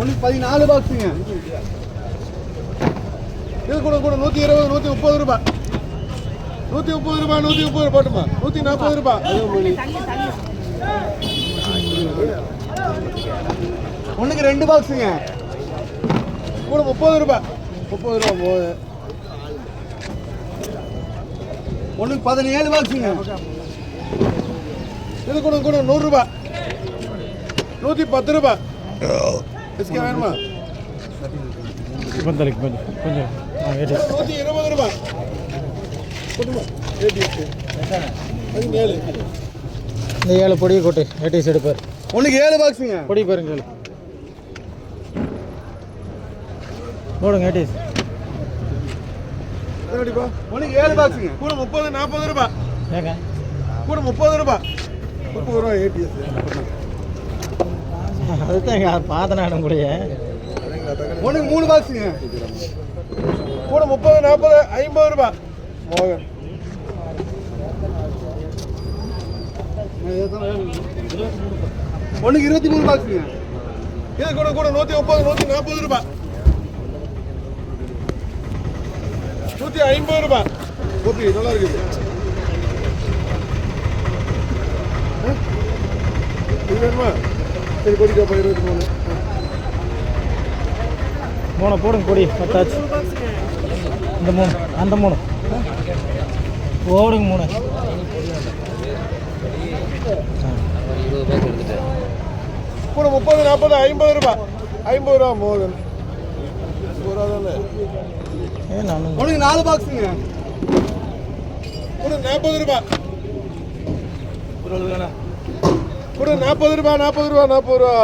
ஒன்று 14 பாக்ஸுங்க. இது கூட 120 130 ரூபாய். 130 ரூபாய் 130 போட்டுமா 140 ரூபாய். ஒன்றுக்கு 2 பாக்ஸுங்க. கூட 30 ரூபாய் 30 ரூபா போகுது. ஒன்றுக்கு 17 பாக்ஸுங்க. இது கூட 100 ரூபாய் 110 ரூபாய். इसके வேணுமா? கொஞ்சம் 120 ரூபாய். இந்த 7 பொடி கொட்டு ஏடிஎஸ் எடுப்பார். ஒன்றுக்கு 7 பாக்ஸுங்க. பொடி பாருங்க போடுங்க ஏடிஎஸ். ஒன்றுக்கு 7 பாக்ஸுங்க. கூட 30 40 ரூபாய். ஏங்க கூட 30 ரூபாய் 30 ரூபா ஏடிஎஸ். அதுதான் எங்க பாதனாடம் கூடயே. ஒன்றுக்கு 3 பாக்ஸுங்க. கூட 30 40 50 ரூபாய். மோகன் ஒன்றுக்கு 23 பாக்ஸுங்க. இது கூட 130 140 ரூபாய் 150 ரூபாய். கோபி நல்லா இருக்குது. இது வேணுமா? சரி பொடி காப்பா 23. மூணு போடுங்க பொடி பத்தாச்சு. இந்த 3 அந்த 3 ஓடுங்க 3 கூட 30 40 50 ரூபாய் 50 ரூபா மோகன். 50 ரூபா தானே. உனக்கு 4 பாக்ஸுங்க. கூட 40 ரூபாய். கூட 40 ரூபாய் 40 ரூபா 40 ரூபா.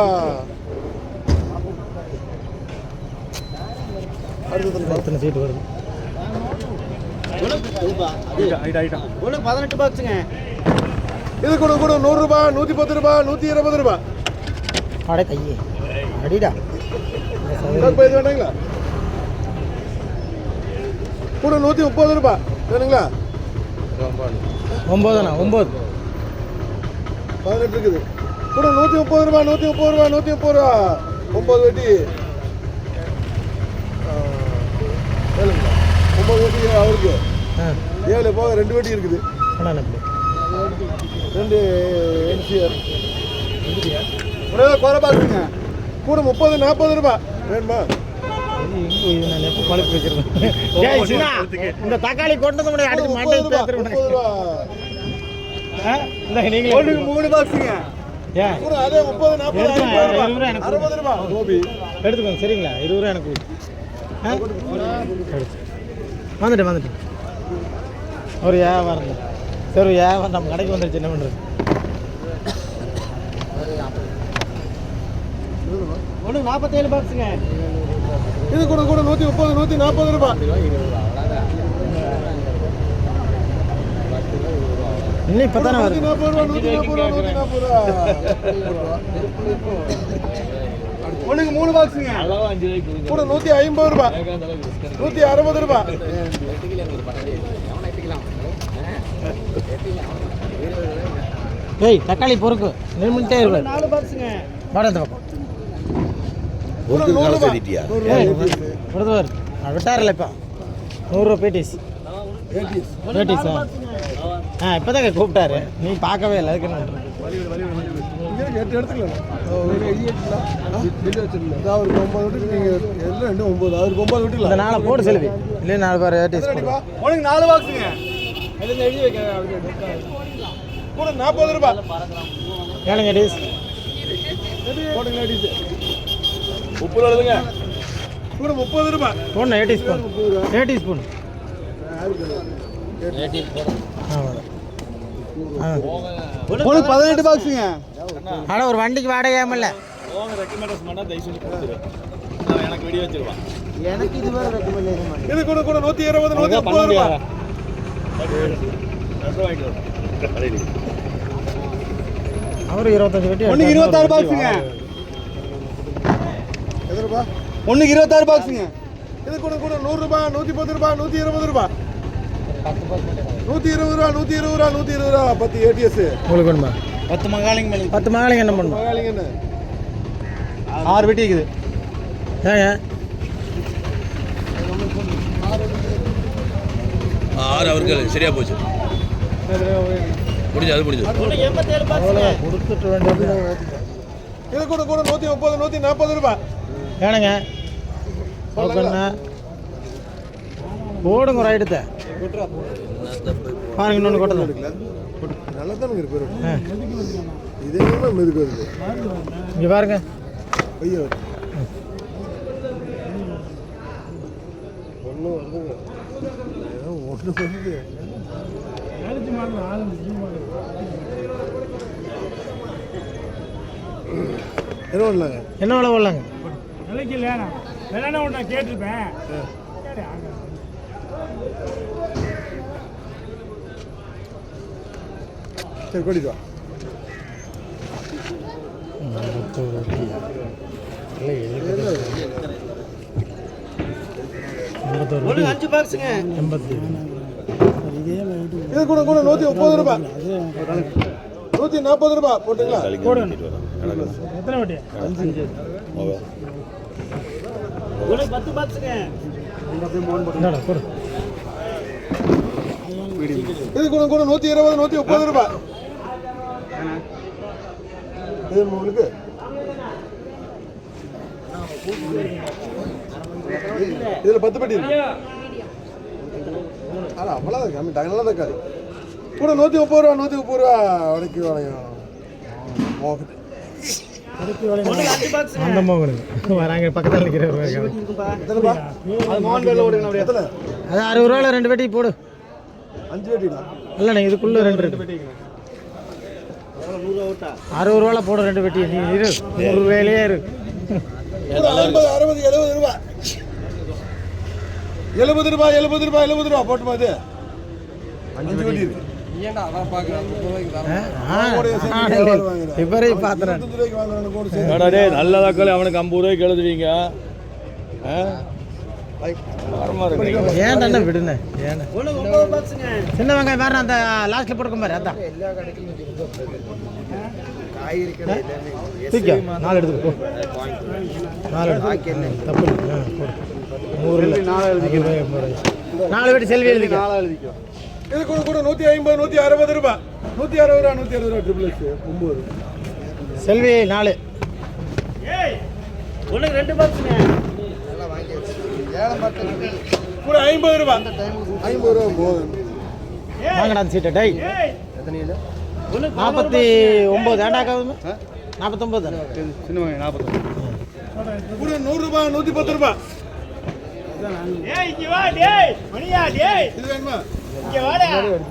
அடுத்த சீட்டு வருது. உனக்கு 18 பாக்ஸுங்க. இது கூட 100 ரூபாய் 110 ரூபாய் 120 ரூபாய். அடே கையே அடிடா. இது வேணுங்களா? கூட 130 ரூபாய் வேணுங்களா? 9 18 இருக்குது. கூட 130 ரூபாய் 130 ரூபாய் 130 ரூபா. 9 வெட்டி 9 வெட்டி அவருக்கு 7 போக 2 வெட்டி இருக்குது. 2 என்சிஆர் ஒரே குறை பாக்குங்க. கூட 30 40 ரூபாய் வேணுமா? இந்த தக்காளி கொண்டது முடியாது. அடுத்து மண்டை பேத்துறேன். நீங்க 3 பாக்ஸுங்க. கூட அதே 30 40 60 ரூபாய். கோபி எடுத்துக்கோங்க சரிங்களா? 20 ரூபா எனக்கு வந்துட்டு ஒரு வியாபாரம் சரி வியாபாரம் நம்ம கடைக்கு வந்துருச்சு. என்ன பண்ணுறது? ஒன்று 47 பாக்ஸுங்க. இது கூட 130 140 ரூபாய். இன்னும் இப்போ தானே வருது. 140 ரூபா 140 ரூபா. ஒன்றுக்கு 3 பாக்ஸுங்க. கூட 150 ரூபாய் 160 ரூபாய். ஏய் தக்காளி பொறுக்கு நின்றுட்டே இருக்கு. 4 பாக்ஸுங்க. வாடா இந்த பக்கம் விட்டாரில்ல இப்போ 100 ரூபா பேட்டிஸ். பேட்டிஸா? இப்போ தாங்க கூப்பிட்டாரு. நீ பார்க்கவே இல்லை. அதுக்கு எடுத்துக்கலாம். அவருக்கு 9 விட்டு நீங்கள் எல்லாம் 2 9 அவருக்கு 9 விட்டுல இந்த 4 போட்டு செல்வி இல்லை 4 பேர் ஏடிஎஸ். உனக்கு 4 பாக்ஸுங்க. எழுதி வைக்க கூட 40 ரூபாய். ஏழுங்க ஏடிஎஸ் போடுங்க. ஏடிஎஸ் 30 ரூபா எழுதுங்க. கூட 30 ரூபாய். போடணும் ஏடிஎஸ் போன். ஏடிஎஸ் போன் உனக்கு 18 பாக்ஸுங்க. ஆனால் ஒரு வண்டிக்கு வாடகை ஏமல்ல. எனக்கு இது வேற ரெக்கமெண்டேஷன். இது கூட 120 130 ரூபாய். அவரு 25 வெட்டி. ஒன்றுக்கு 26 பாக்ஸுங்க. எது ரூபா? ஒன்றுக்கு 26 பாக்ஸுங்க. இது கூட 100 ரூபாய் 110 ரூபாய் 120 ரூபாய் 120 ரூபா 120 ரூபா 120 ரூபா. 10 ஏடிஎஸ் உங்களுக்கு வேணுமா? 10 மகாலிங்க என்ன பண்ணும்? மகாலிங்க என்ன 6 வெட்டி இருக்குது. ஏங்க 6 அவருக்கு சரியா போச்சு. முடிஞ்சு அது முடிஞ்சு. கொடுத்துட்டு வேண்டியது. இது கூட 130 140 ரூபாய். ஏனுங்க ஓகேண்ணா போடுங்க ஒரு ஐட்டத்தை பாருங்க இன்னொன்று கொட்டது நல்லா தான் இருக்கு. இதே மெதுக்கு வருது. இங்கே பாருங்க ஐயோ ஒன்றும் வருதுங்க. ஒன்று வருது. என்ன பண்ணலாங்க? என்ன விலை போடலாங்க? விலைக்கு இல்லையா வேணா ஒன்று நான் கேட்டிருப்பேன். சரி கொடிக்கா. இது கூட 130 ரூபாய். 140 ரூபாய் போட்டுங்களா? எத்தனை வட்டி? 5 10 பாக்ஸுங்க. போடு. இது கூட 120 130 ரூபாய். இது உங்களுக்கு இதுல 10 பெட்டி இருக்கு. அவ்வளோதான் கம்மி டகனால தக்காளி கூட 130 ரூபா 130 ரூபா வடைக்கு வளையும். அந்த மோகனுக்கு வராங்க பக்கத்தில் நிற்கிறவர் அது 60 ரூபாயில் 2 பெட்டி போடு. 5 பெட்டிங்களா? இல்லைண்ணே இதுக்குள்ளே 2 பெட்டி 60 ரூபாயில் போடு 2 பெட்டி. நீ இரு 100 ரூபாயிலே இரு. 50 60 70 ரூபா 70 ரூபா 70 ரூபா 70 ரூபா போட்டுமா? இது 5 பெட்டி இருக்கு. இவரே பாத்துறேன் நல்ல தக்காளி அவனுக்கு 50 ரூபாய்க்கு எழுதுவீங்க. ஏன் தானே விடுண்ணே. ஏன் சின்ன வெங்காயம் வேற அந்த லாஸ்ட்ல போட்டுக்க பாரு. அதான் தூக்கியா 4 எடுத்துக்கோ போ. 4 தப்பு 100 4 வெட்டி செல்வி எழுதிக்க. இது கூட 150 160 ரூபாய் 160 ரூபா 160 ரூபா ட்ரிபிள் எக்ஸ் 9 செல்வி 4 ஒன்று 2 பாக்ஸுங்க. கூட 50 ரூபாய் 50 ரூபா போதும். வாங்கடா அந்த சீட்டை டை 49 ஏண்டாக்காவது 49 தானே சின்ன 49 கூட 100 ரூபாய் 110 ரூபாய். இங்க வா டேய் மணியா டேய் இது வேணுமா? இங்க வாடா.